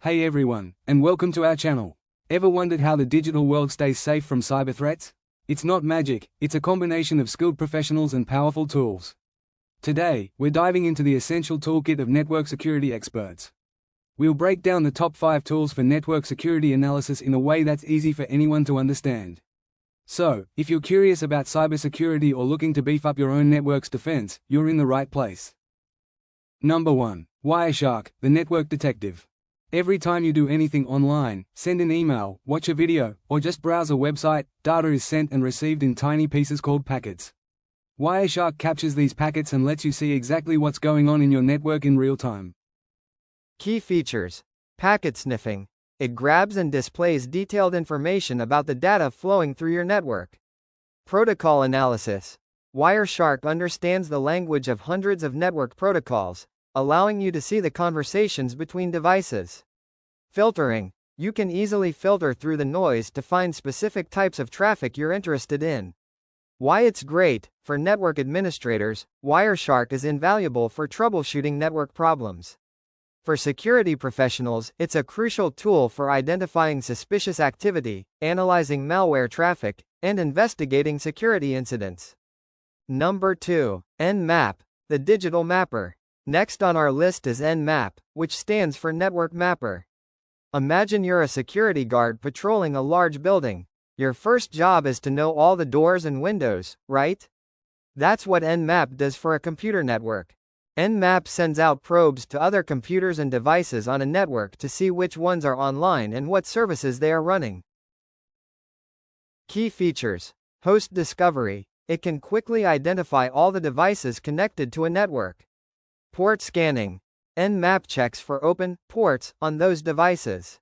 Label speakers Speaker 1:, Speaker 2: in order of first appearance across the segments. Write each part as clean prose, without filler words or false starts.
Speaker 1: Hey everyone, and welcome to our channel. Ever wondered how the digital world stays safe from cyber threats? It's not magic, it's a combination of skilled professionals and powerful tools. Today, we're diving into the essential toolkit of network security experts. We'll break down the top 5 tools for network security analysis in a way that's easy for anyone to understand. So, if you're curious about cybersecurity or looking to beef up your own network's defense, you're in the right place. Number 1. Wireshark, the network detective. Every time you do anything online, send an email, watch a video, or just browse a website, data is sent and received in tiny pieces called packets. Wireshark captures these packets and lets you see exactly what's going on in your network in real time.
Speaker 2: Key features. Packet sniffing. It grabs and displays detailed information about the data flowing through your network. Protocol analysis. Wireshark understands the language of hundreds of network protocols, allowing you to see the conversations between devices. Filtering. You can easily filter through the noise to find specific types of traffic you're interested in. Why it's great. For network administrators, Wireshark is invaluable for troubleshooting network problems. For security professionals, it's a crucial tool for identifying suspicious activity, analyzing malware traffic, and investigating security incidents. Number 2. Nmap, the digital mapper. Next on our list is Nmap, which stands for Network Mapper. Imagine you're a security guard patrolling a large building. Your first job is to know all the doors and windows, right? That's what Nmap does for a computer network. Nmap sends out probes to other computers and devices on a network to see which ones are online and what services they are running. Key features. Host discovery. It can quickly identify all the devices connected to a network. Port scanning. Nmap checks for open ports on those devices.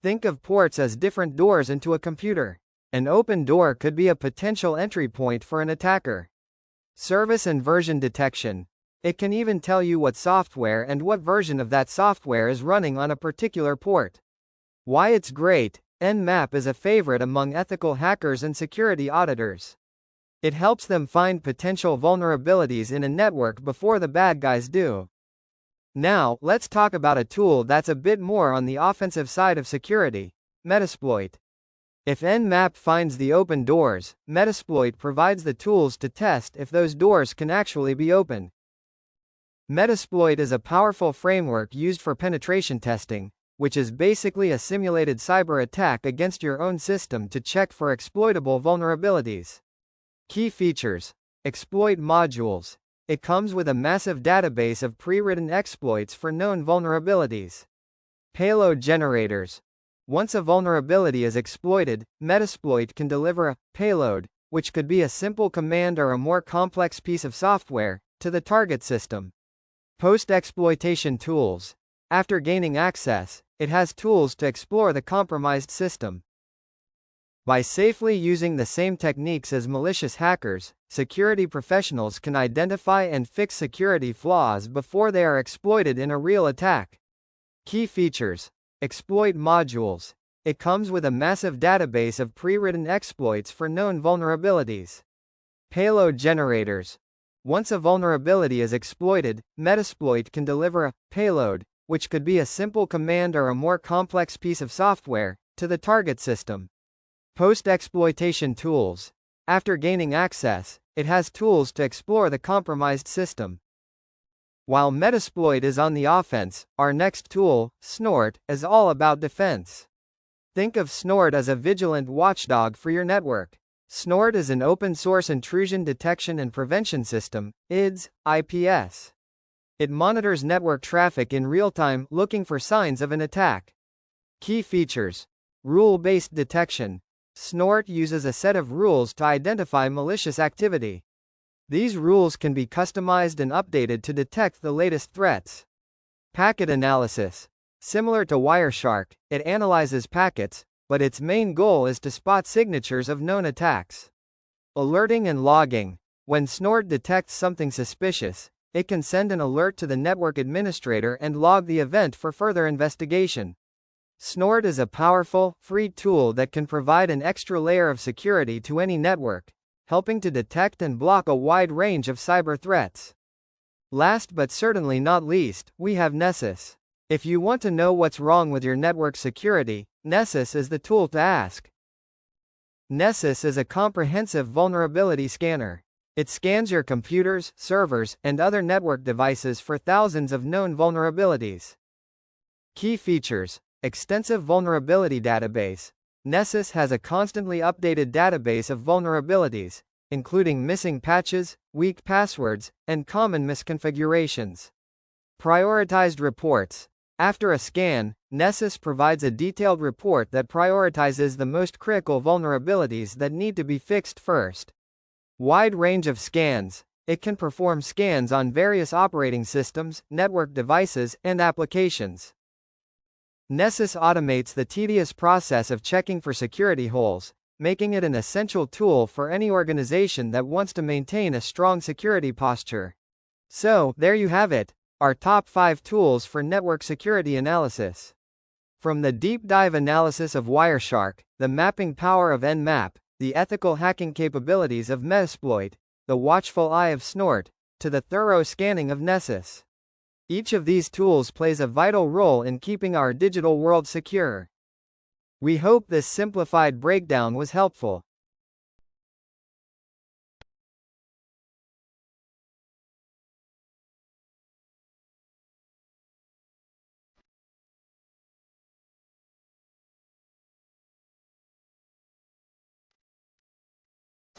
Speaker 2: Think of ports as different doors into a computer. An open door could be a potential entry point for an attacker. Service and version detection. It can even tell you what software and what version of that software is running on a particular port. Why it's great. Nmap is a favorite among ethical hackers and security auditors. It helps them find potential vulnerabilities in a network before the bad guys do. Now, let's talk about a tool that's a bit more on the offensive side of security: Metasploit. If Nmap finds the open doors, Metasploit provides the tools to test if those doors can actually be opened. Metasploit is a powerful framework used for penetration testing, which is basically a simulated cyber attack against your own system to check for exploitable vulnerabilities. Key features. Exploit modules. It comes with a massive database of pre-written exploits for known vulnerabilities. Payload generators. Once a vulnerability is exploited, Metasploit can deliver a payload, which could be a simple command or a more complex piece of software, to the target system. Post-exploitation tools. After gaining access, it has tools to explore the compromised system. By safely using the same techniques as malicious hackers, security professionals can identify and fix security flaws before they are exploited in a real attack. Key features. Exploit modules. It comes with a massive database of pre-written exploits for known vulnerabilities. Payload generators. Once a vulnerability is exploited, Metasploit can deliver a payload, which could be a simple command or a more complex piece of software, to the target system. Post-exploitation tools. After gaining access, it has tools to explore the compromised system. While Metasploit is on the offense, our next tool, Snort, is all about defense. Think of Snort as a vigilant watchdog for your network. Snort is an open-source intrusion detection and prevention system, IPS. It monitors network traffic in real time, looking for signs of an attack. Key features. Rule-based detection. Snort uses a set of rules to identify malicious activity. These rules can be customized and updated to detect the latest threats. Packet analysis. Similar to Wireshark, it analyzes packets, but its main goal is to spot signatures of known attacks. Alerting and logging. When Snort detects something suspicious, it can send an alert to the network administrator and log the event for further investigation. Snort is a powerful, free tool that can provide an extra layer of security to any network, helping to detect and block a wide range of cyber threats. Last but certainly not least, we have Nessus. If you want to know what's wrong with your network security, Nessus is the tool to ask. Nessus is a comprehensive vulnerability scanner. It scans your computers, servers, and other network devices for thousands of known vulnerabilities. Key features: extensive vulnerability database. Nessus has a constantly updated database of vulnerabilities, including missing patches, weak passwords, and common misconfigurations. Prioritized reports. After a scan, Nessus provides a detailed report that prioritizes the most critical vulnerabilities that need to be fixed first. Wide range of scans. It can perform scans on various operating systems, network devices, and applications. Nessus automates the tedious process of checking for security holes, making it an essential tool for any organization that wants to maintain a strong security posture. So, there you have it, our top 5 tools for network security analysis. From the deep dive analysis of Wireshark, the mapping power of Nmap, the ethical hacking capabilities of Metasploit, the watchful eye of Snort, to the thorough scanning of Nessus. Each of these tools plays a vital role in keeping our digital world secure. We hope this simplified breakdown was helpful.